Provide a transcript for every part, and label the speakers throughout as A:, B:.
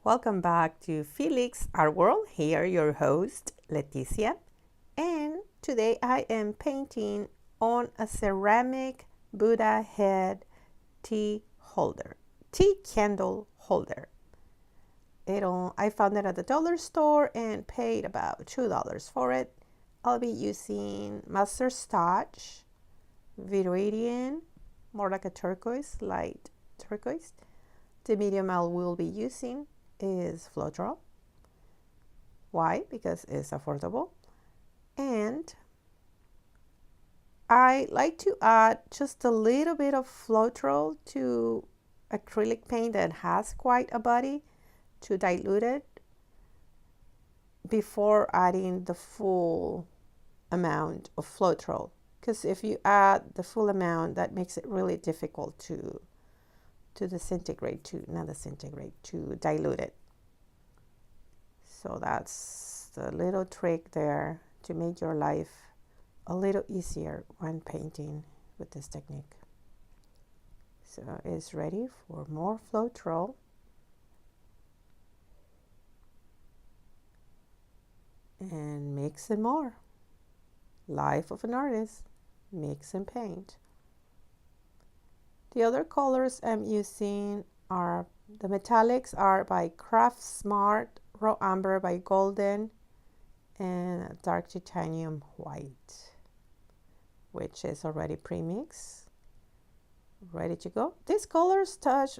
A: Welcome back to Felix Art World. Here, your host, Leticia. And today I am painting on a ceramic Buddha head tea candle holder. I found it at the dollar store and paid about $2 for it. I'll be using mustard starch, Viridian, more like a turquoise, light turquoise. The medium I will be using is froetrol. Why? Because it's affordable. And I like to add just a little bit of froetrol to acrylic paint that has quite a body to dilute it before adding the full amount of froetrol. Because if you add the full amount, that makes it really difficult to dilute it. So that's the little trick there to make your life a little easier when painting with this technique. So it's ready for more froetrol. And mix and more. Life of an artist, mix and paint. The other colors I'm using are the metallics are by Craft Smart, Raw Umber by Golden, and Dark Titanium White, which is already pre-mixed, ready to go. These colors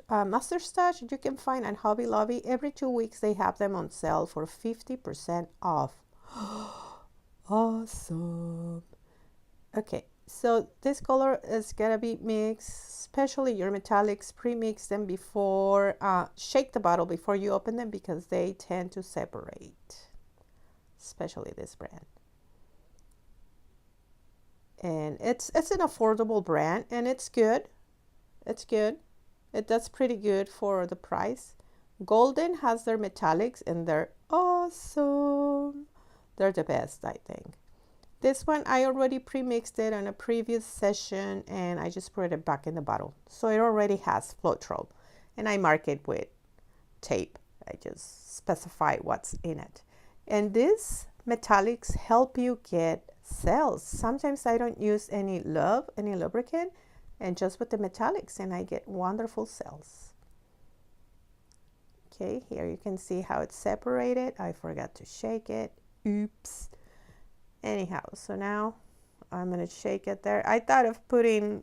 A: mustard starch you can find at Hobby Lobby. Every 2 weeks they have them on sale for 50% off. Awesome. Okay, so this color is gonna be mixed, especially your metallics. Pre-mix them before, shake the bottle before you open them because they tend to separate, especially this brand. And it's an affordable brand and it's good. It's good. It does pretty good for the price. Golden has their metallics and they're awesome. They're the best, I think. This one, I already pre-mixed it on a previous session and I just put it back in the bottle. So it already has froetrol and I mark it with tape. I just specify what's in it. And these metallics help you get cells. Sometimes I don't use any lubricant, and just with the metallics and I get wonderful cells. Okay, here you can see how it's separated. I forgot to shake it. Oops. Anyhow, so now I'm going to shake it there. I thought of putting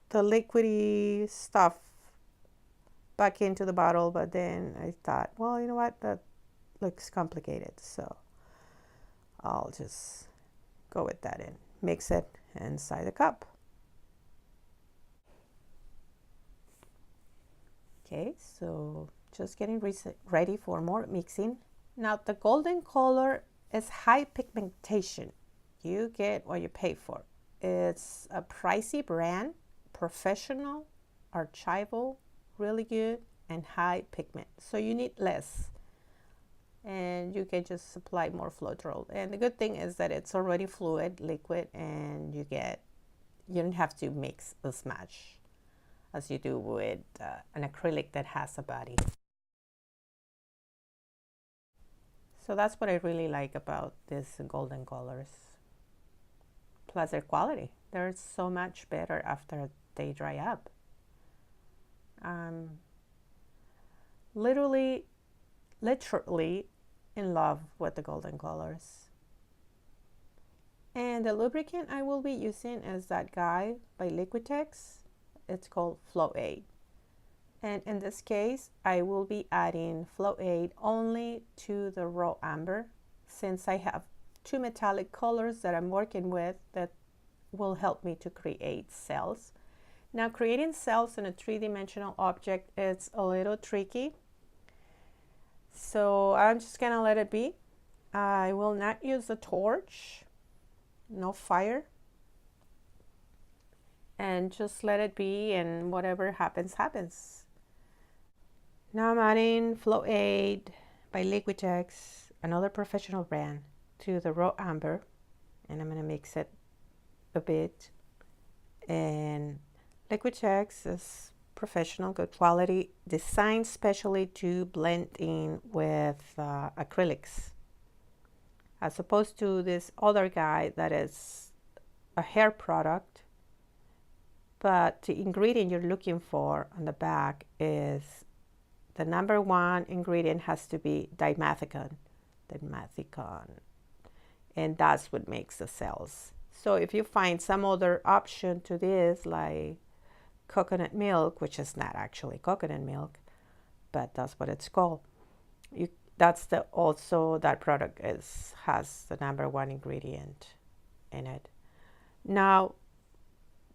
A: the liquidy stuff back into the bottle, but then I thought, well, you know what, that looks complicated, so I'll just go with that and mix it inside the cup. Okay, so just getting ready for more mixing. Now the golden color is high pigmentation. You get what you pay for. It's a pricey brand, professional, archival, really good, and high pigment. So you need less. And you can just supply more froetrol. And the good thing is that it's already fluid, liquid, and you don't have to mix as much as you do with an acrylic that has a body. So that's what I really like about these golden colors. Plus their quality. They're so much better after they dry up. Literally in love with the golden colors. And the lubricant I will be using is that guy by Liquitex. It's called Flow Aid. And in this case, I will be adding Flow Aid only to the raw umber, since I have two metallic colors that I'm working with that will help me to create cells. Now, creating cells in a three-dimensional object is a little tricky. So I'm just gonna let it be. I will not use the torch, no fire. And just let it be, and whatever happens, happens. Now I'm adding Flow Aid by Liquitex, another professional brand, to the raw umber, and I'm going to mix it a bit. And Liquitex is professional, good quality, designed specially to blend in with acrylics, as opposed to this other guy that is a hair product, but the ingredient you're looking for on the back is the number one ingredient has to be dimethicone, and that's what makes the cells. So if you find some other option to this, like coconut milk, which is not actually coconut milk, but that's what it's called, that product has the number one ingredient in it. Now,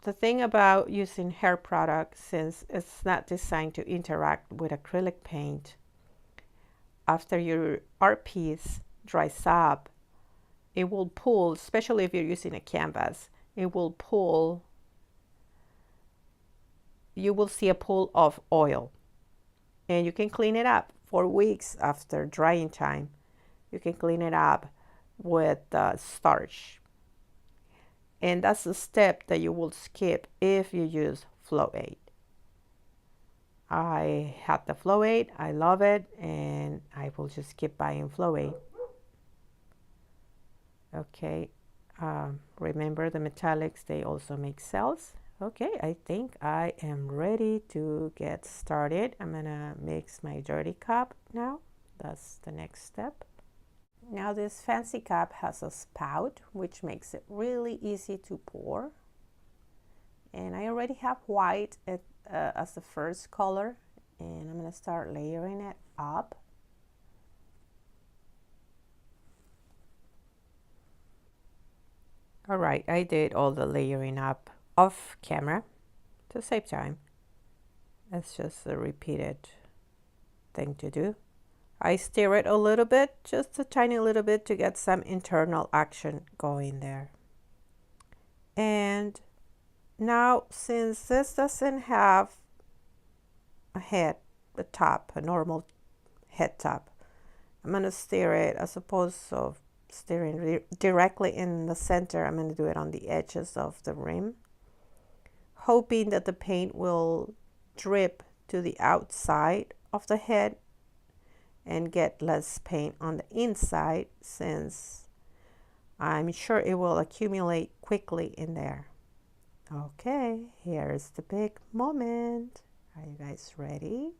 A: the thing about using hair products, since it's not designed to interact with acrylic paint, after your art piece dries up, it will pull, especially if you're using a canvas, it will pull, you will see a pull of oil. And you can clean it up 4 weeks after drying time. You can clean it up with starch. And that's a step that you will skip if you use Flow8. I had the Flow8, I love it, and I will just keep buying Flow8. Okay, remember the metallics, they also make cells. Okay, I think I am ready to get started. I'm gonna mix my dirty cup now. That's the next step. Now this fancy cup has a spout, which makes it really easy to pour. And I already have white as the first color, and I'm gonna start layering it up. All right, I did all the layering up off camera to save time. It's just a repeated thing to do. I stir it a little bit, just a tiny little bit, to get some internal action going there. And now, since this doesn't have a head, the top, a normal head top, I'm gonna stir it as opposed to stirring directly in the center. I'm gonna do it on the edges of the rim, hoping that the paint will drip to the outside of the head and get less paint on the inside, since I'm sure it will accumulate quickly in there. Okay, here's the big moment. Are you guys ready?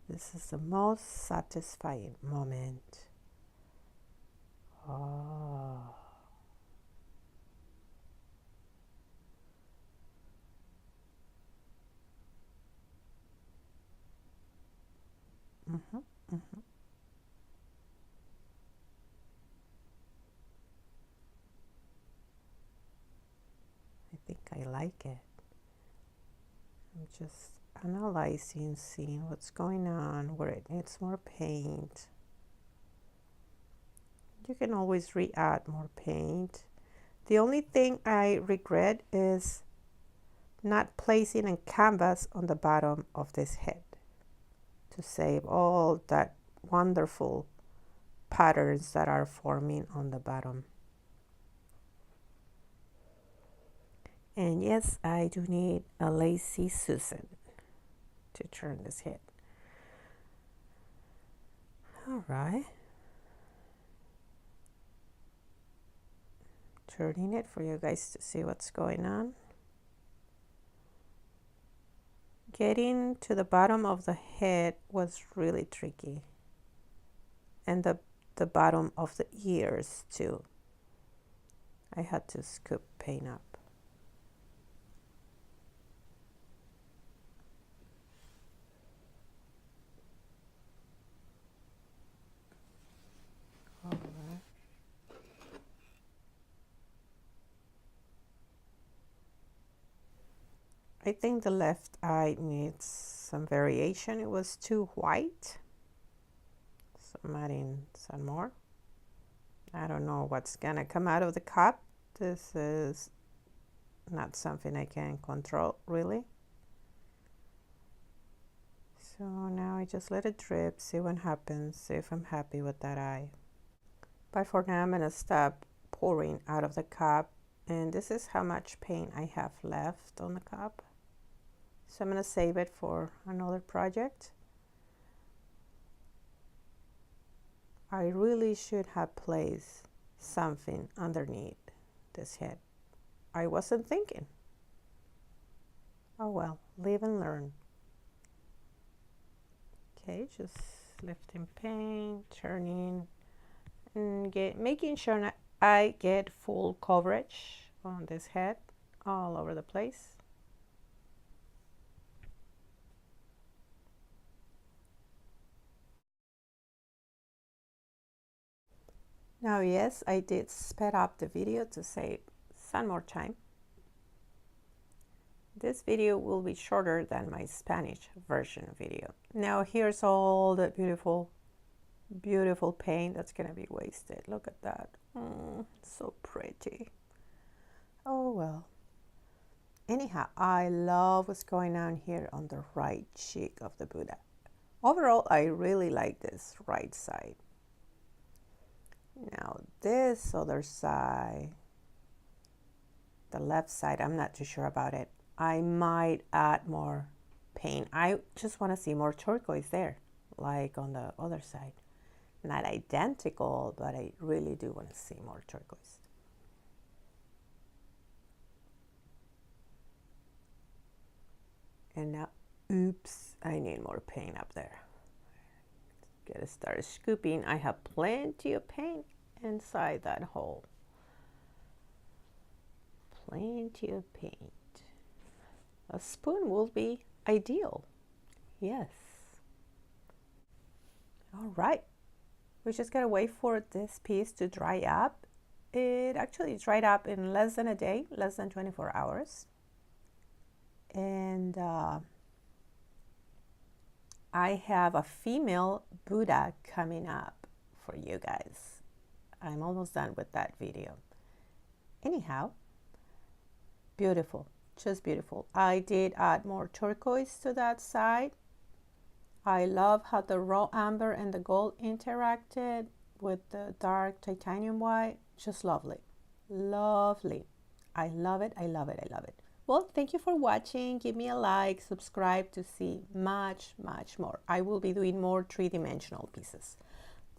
A: This is the most satisfying moment. Oh. Mm-hmm, mm-hmm. I think I like it. I'm just analyzing, seeing what's going on, where it needs more paint. You can always re-add more paint. The only thing I regret is not placing a canvas on the bottom of this head to save all that wonderful patterns that are forming on the bottom. And yes, I do need a lazy Susan to turn this head. All right. Turning it for you guys to see what's going on. Getting to the bottom of the head was really tricky. And the bottom of the ears too. I had to scoop paint up. All right. I think the left eye needs some variation. It was too white. So I'm adding some more. I don't know what's gonna come out of the cup. This is not something I can control really. So now I just let it drip, see what happens, see if I'm happy with that eye. But for now I'm gonna stop pouring out of the cup, and this is how much paint I have left on the cup. So I'm going to save it for another project. I really should have placed something underneath this head. I wasn't thinking. Oh well, live and learn. Okay, just lifting paint, turning, and making sure that I get full coverage on this head all over the place. Now, yes, I did sped up the video to save some more time. This video will be shorter than my Spanish version video. Now, here's all the beautiful, beautiful paint that's gonna be wasted. Look at that. So pretty. Oh well. Anyhow, I love what's going on here on the right cheek of the Buddha. Overall, I really like this right side. Now this other side, the left side, I'm not too sure about it. I might add more paint. I just want to see more turquoise there, like on the other side. Not identical, but I really do want to see more turquoise. And now, oops, I need more paint up there. Gotta start scooping. I have plenty of paint inside that hole. Plenty of paint. A spoon will be ideal. Yes. All right. We just gotta wait for this piece to dry up. It actually dried up in less than a day, less than 24 hours. And I have a female Buddha coming up for you guys. I'm almost done with that video. Anyhow, beautiful, just beautiful. I did add more turquoise to that side. I love how the raw amber and the gold interacted with the dark titanium white. Just lovely, lovely. I love it, I love it, I love it. Well, thank you for watching. Give me a like, subscribe to see much, much more. I will be doing more three-dimensional pieces.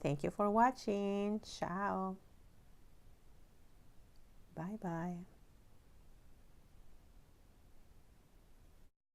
A: Thank you for watching. Ciao. Bye-bye.